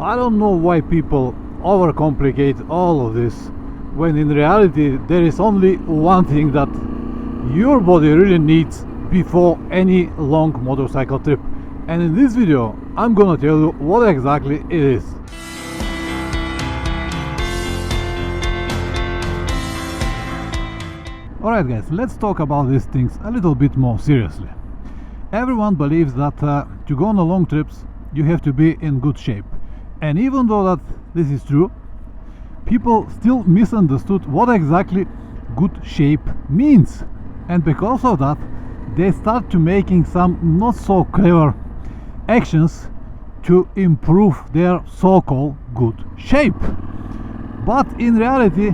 I don't know why people overcomplicate all of this, when in reality there is only one thing that your body really needs before any long motorcycle trip. And in this video I'm gonna tell you what exactly it is. Alright guys, let's talk about these things a little bit more seriously. Everyone believes that to go on a long trips you have to be in good shape. And even though that this is true, people still misunderstood what exactly good shape means. And because of that, they start to making some not so clever actions to improve their so-called good shape. But in reality,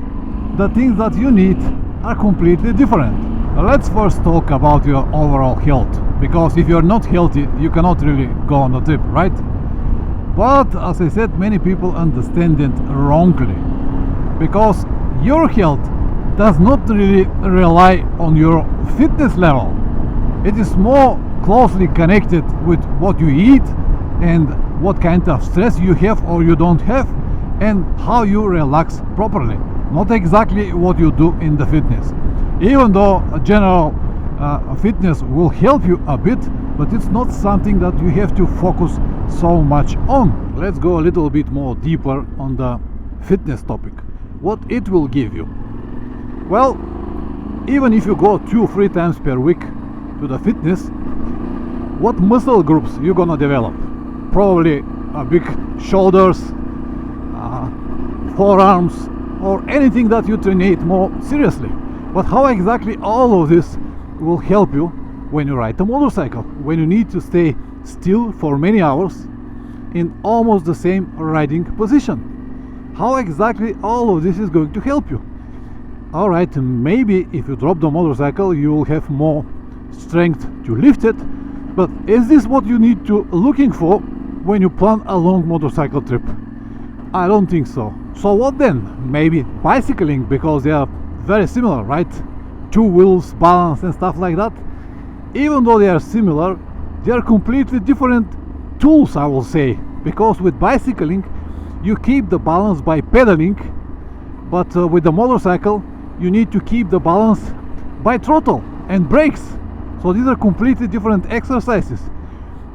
the things that you need are completely different. Let's first talk about your overall health, because if you're not healthy you cannot really go on a trip, right? But as I said, many people understand it wrongly, because your health does not really rely on your fitness level. It is more closely connected with what you eat and what kind of stress you have or you don't have, and how you relax properly. Not exactly what you do in the fitness, even though a general fitness will help you a bit, but it's not something that you have to focus so much on. Let's go a little bit more deeper on the fitness topic. What it will give you? Well, even if you go 2-3 times per week to the fitness, what muscle groups you're gonna develop? Probably big shoulders, forearms, or anything that you train more seriously. But how exactly all of this will help you when you ride a motorcycle, when you need to stay still for many hours in almost the same riding position? How exactly all of this is going to help you? Alright, maybe if you drop the motorcycle you will have more strength to lift it, but is this what you need to looking for when you plan a long motorcycle trip? I don't think so. So what then? Maybe bicycling, because they are very similar, right? 2 wheels, balance and stuff like that. Even though they are similar, they are completely different tools, I will say, because with bicycling you keep the balance by pedaling, but with the motorcycle you need to keep the balance by throttle and brakes. So these are completely different exercises.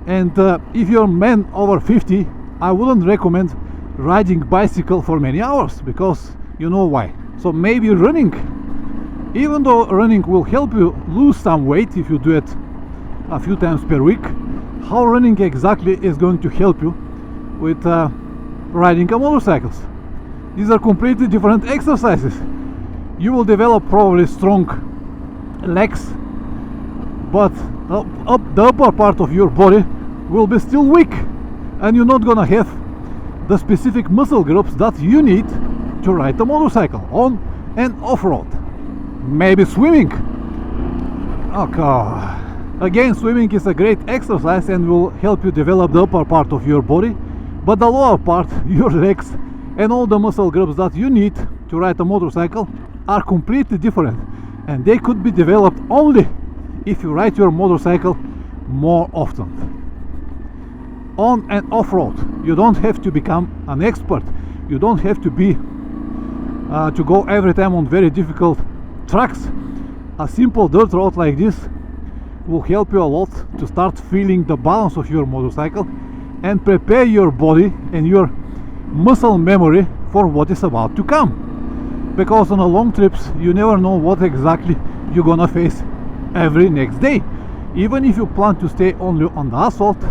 And if you're a man over 50, I wouldn't recommend riding bicycle for many hours, because you know why. So maybe running, even though running will help you lose some weight if you do it a few times per week, how running exactly is going to help you with riding a motorcycle? These are completely different exercises. You will develop probably strong legs, but the upper part of your body will be still weak, and you're not gonna have the specific muscle groups that you need to ride a motorcycle on and off-road. Maybe swimming. Okay. Again, swimming is a great exercise and will help you develop the upper part of your body, but the lower part, your legs and all the muscle groups that you need to ride a motorcycle are completely different, and they could be developed only if you ride your motorcycle more often. On and off-road, you don't have to become an expert. You don't have to be to go every time on very difficult tracks. A simple dirt road like this will help you a lot to start feeling the balance of your motorcycle and prepare your body and your muscle memory for what is about to come. Because on a long trips you never know what exactly you're gonna face every next day. Even if you plan to stay only on the asphalt,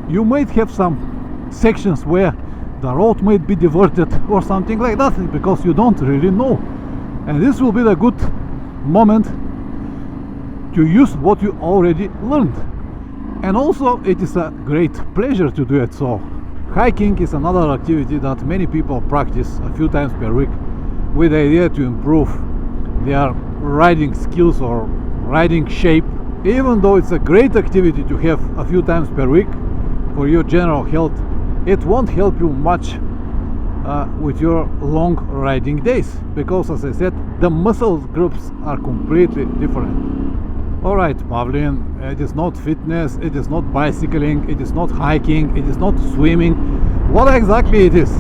you might have some sections where the road might be diverted or something like that, because you don't really know. And this will be the good moment to use what you already learned. And also it is a great pleasure to do it. So hiking is another activity that many people practice a few times per week with the idea to improve their riding skills or riding shape. Even though it's a great activity to have a few times per week for your general health, it won't help you much with your long riding days, because as I said, the muscle groups are completely different. Alright, Pavlin, it is not fitness, it is not bicycling, it is not hiking, it is not swimming. What exactly it is?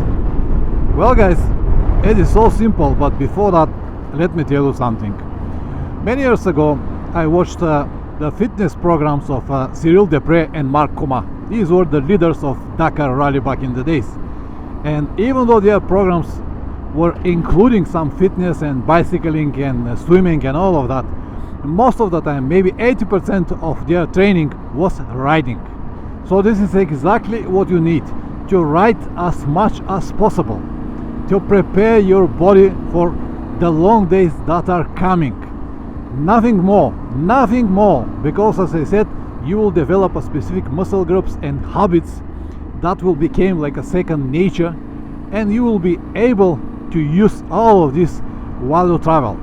Well guys, it is so simple, but before that, let me tell you something. Many years ago, I watched the fitness programs of Cyril Depre and Mark Kuma. These were the leaders of Dakar Rally back in the days. And even though their programs were including some fitness and bicycling and swimming and all of that, most of the time, maybe 80% of their training was riding. So this is exactly what you need, to ride as much as possible, to prepare your body for the long days that are coming. Nothing more, because as I said, you will develop a specific muscle groups and habits that will become like a second nature, and you will be able to use all of this while you travel.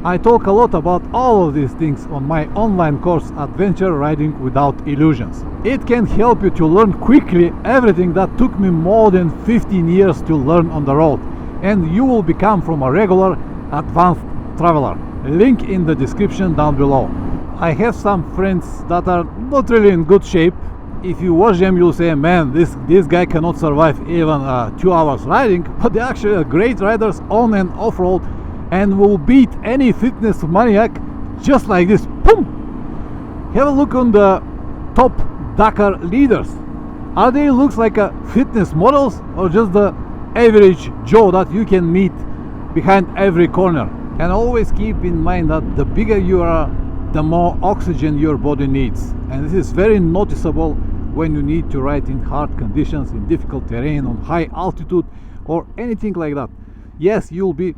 I talk a lot about all of these things on my online course, Adventure Riding Without Illusions. It can help you to learn quickly everything that took me more than 15 years to learn on the road, and you will become from a regular advanced traveler. Link in the description down below. I have some friends that are not really in good shape. If you watch them, you'll say, man, this guy cannot survive even 2 hours riding, but they're actually great riders on and off-road and will beat any fitness maniac just like this. Boom! Have a look on the top Dakar leaders. Are they looks like a fitness models or just the average Joe that you can meet behind every corner? And always keep in mind that the bigger you are, the more oxygen your body needs. And this is very noticeable when you need to ride in hard conditions, in difficult terrain, on high altitude, or anything like that. Yes, you'll be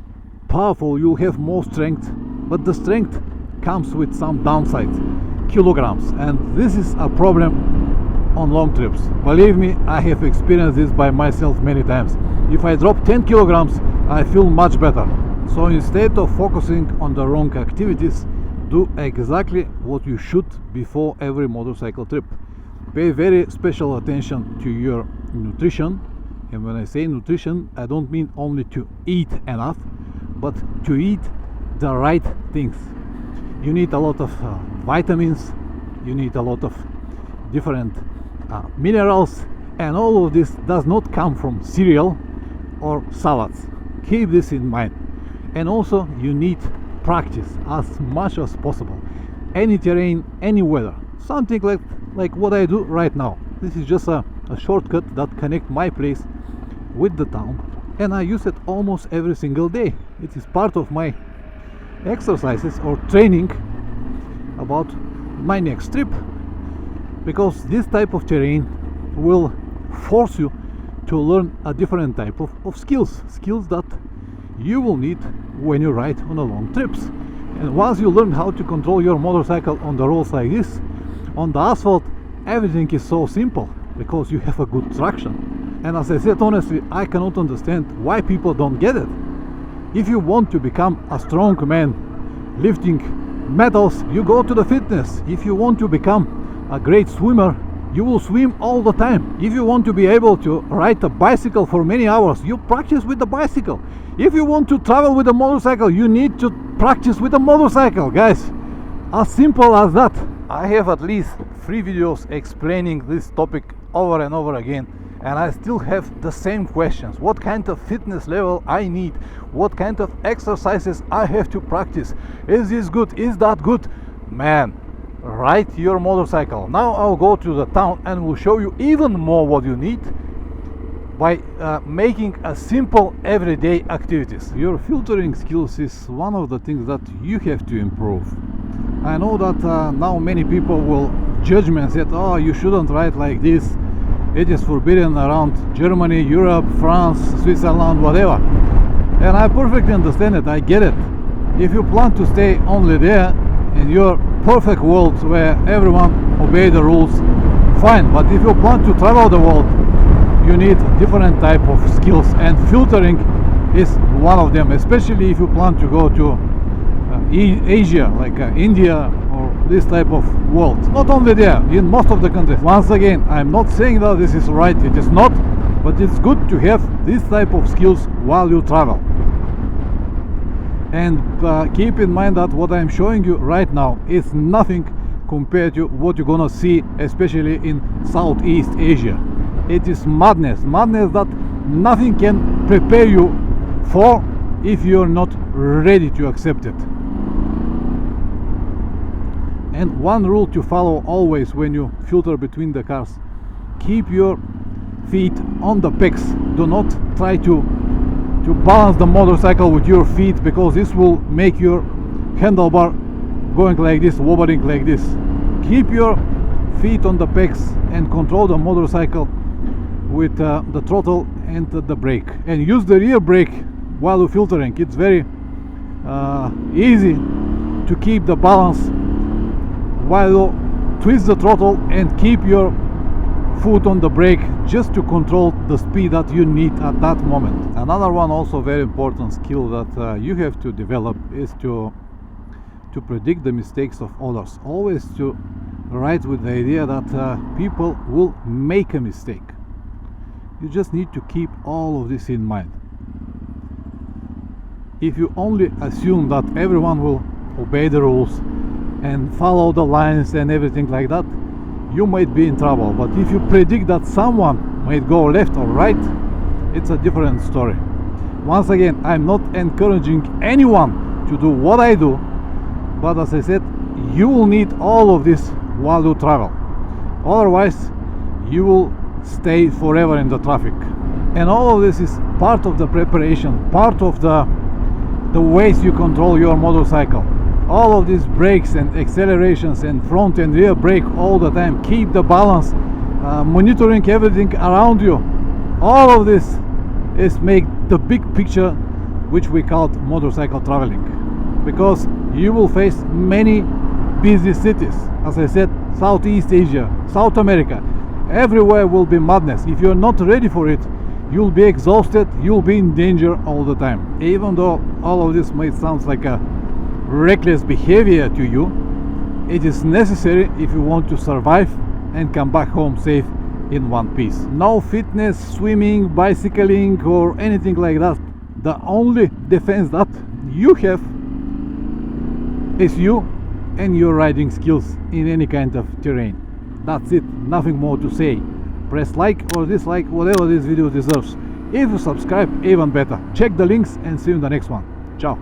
powerful, you'll have more strength, but the strength comes with some downsides, kilograms, and this is a problem on long trips. Believe me, I have experienced this by myself many times. If I drop 10 kilograms, I feel much better. So instead of focusing on the wrong activities, do exactly what you should before every motorcycle trip. Pay very special attention to your nutrition, and when I say nutrition, I don't mean only to eat enough, but to eat the right things. You need a lot of vitamins, you need a lot of different minerals, and all of this does not come from cereal or salads. Keep this in mind. And also you need practice as much as possible. Any terrain, any weather. Something like what I do right now. This is just a shortcut that connects my place with the town, and I use it almost every single day. It is part of my exercises or training about my next trip, because this type of terrain will force you to learn a different type of skills that you will need when you ride on a long trips. And once you learn how to control your motorcycle on the roads like this, on the asphalt, everything is so simple because you have a good traction. And as I said, honestly, I cannot understand why people don't get it. If you want to become a strong man lifting metals, you go to the fitness. If you want to become a great swimmer, you will swim all the time. If you want to be able to ride a bicycle for many hours, you practice with the bicycle. If you want to travel with a motorcycle, you need to practice with a motorcycle, guys. As simple as that. I have at least 3 videos explaining this topic over and over again, and I still have the same questions. What kind of fitness level I need? What kind of exercises I have to practice? Is this good? Is that good? Man, ride your motorcycle. Now I'll go to the town and will show you even more what you need by making a simple everyday activities. Your filtering skills is one of the things that you have to improve. I know that now many people will judge me and say, oh, you shouldn't ride like this. It is forbidden around Germany, Europe, France, Switzerland, whatever. And I perfectly understand it, I get it. If you plan to stay only there in your perfect world where everyone obey the rules, fine. But if you plan to travel the world, you need different type of skills, and filtering is one of them, especially if you plan to go to Asia, like India or this type of world. Not only there, in most of the countries. Once again, I'm not saying that this is right, it is not, but it's good to have this type of skills while you travel. And keep in mind that what I'm showing you right now is nothing compared to what you're gonna see, especially in Southeast Asia. It is madness that nothing can prepare you for if you're not ready to accept it. And one rule to follow always when you filter between the cars: keep your feet on the pegs. Do not try to balance the motorcycle with your feet, because this will make your handlebar going like this, wobbling like this. Keep your feet on the pegs and control the motorcycle with the throttle and the brake, and use the rear brake while you're filtering. It's very easy to keep the balance while you twist the throttle and keep your foot on the brake, just to control the speed that you need at that moment. Another one also very important skill that you have to develop is to predict the mistakes of others. Always to ride with the idea that people will make a mistake. You just need to keep all of this in mind. If you only assume that everyone will obey the rules and follow the lines and everything like that, you might be in trouble. But if you predict that someone might go left or right, it's a different story. Once again, I'm not encouraging anyone to do what I do, but as I said, you will need all of this while you travel. Otherwise, you will stay forever in the traffic. And all of this is part of the preparation, part of the ways you control your motorcycle. All of these brakes and accelerations and front and rear brake all the time, keep the balance, monitoring everything around you. All of this is make the big picture, which we call motorcycle traveling, because you will face many busy cities. As I said, Southeast Asia, South America, everywhere will be madness. If you're not ready for it, you'll be exhausted, you'll be in danger all the time. Even though all of this might sound like a reckless behavior to you, it is necessary if you want to survive and come back home safe in one piece. No fitness, swimming, bicycling or anything like that. The only defense that you have is you and your riding skills in any kind of terrain. That's it, nothing more to say. Press like or dislike, whatever this video deserves. If you subscribe, even better. Check the links and see you in the next one. Ciao.